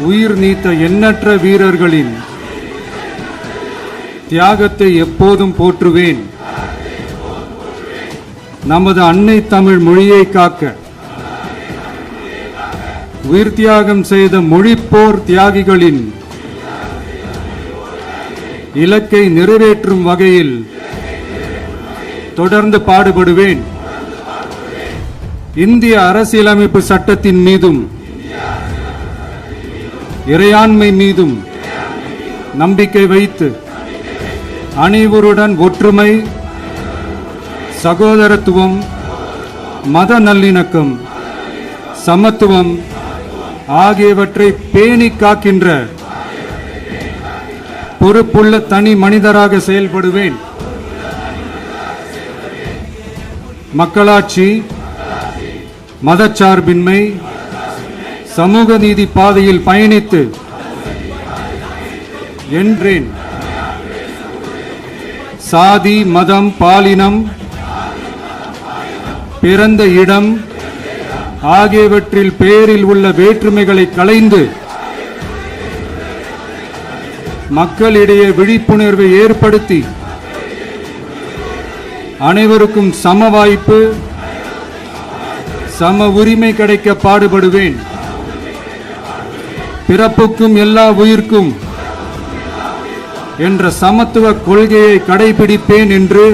உயிர் நீத்த எண்ணற்ற வீரர்களின் தியாகத்தை எப்போதும் போற்றுவேன். நமது அன்னை தமிழ் மொழியை காக்க உயிர் தியாகம் செய்த மொழிப்போர் தியாகிகளின் இலக்கை நிறைவேற்றும் வகையில் தொடர்ந்து பாடுபடுவேன். இந்திய அரசியலமைப்பு சட்டத்தின் மீதும் இறையாண்மை மீதும் நம்பிக்கை வைத்து அனைவருடன் ஒற்றுமை, சகோதரத்துவம், மத நல்லிணக்கம், சமத்துவம் ஆகியவற்றை பேணி காக்கின்ற பொறுப்புள்ள தனி மனிதராக செயல்படுவேன். மக்களாட்சி, மதச்சார்பின்மை, சமூக நீதி பாதையில் பயணித்து என்றேன். சாதி, மதம், பாலினம், பிறந்த இடம் ஆகியவற்றில் பேரில் உள்ள வேற்றுமைகளை களைந்து மக்களிடையே விழிப்புணர்வை ஏற்படுத்தி அனைவருக்கும் சம வாய்ப்பு, சம உரிமை கிடைக்க பாடுபடுவேன். பிறப்புக்கும் எல்லா உயிர்க்கும் என்ற சமத்துவ கொள்கையை கடைபிடிப்பேன் என்று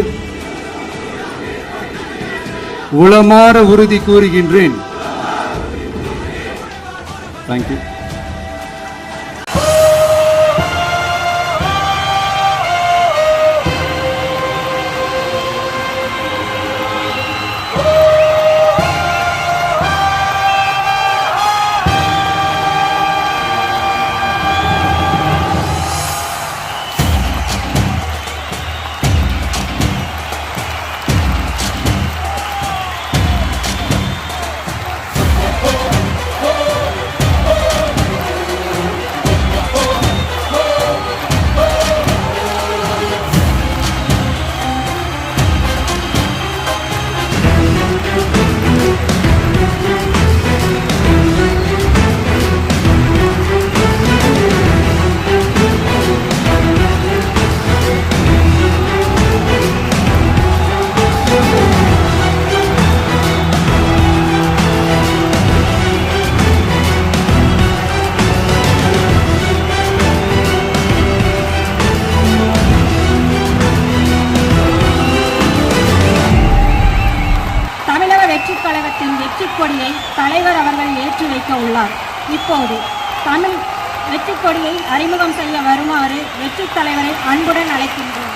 உளமாற உறுதி கூறுகின்றேன். தேங்க்யூ. வெற்றிக் கொடியை தலைவர் அவர்கள் ஏற்றி வைக்க உள்ளார். இப்போது தமிழ் வெற்றிக் கொடியை அறிமுகம் செய்ய வருமாறு வெற்றித் தலைவரை அன்புடன் அழைக்கின்றோம்.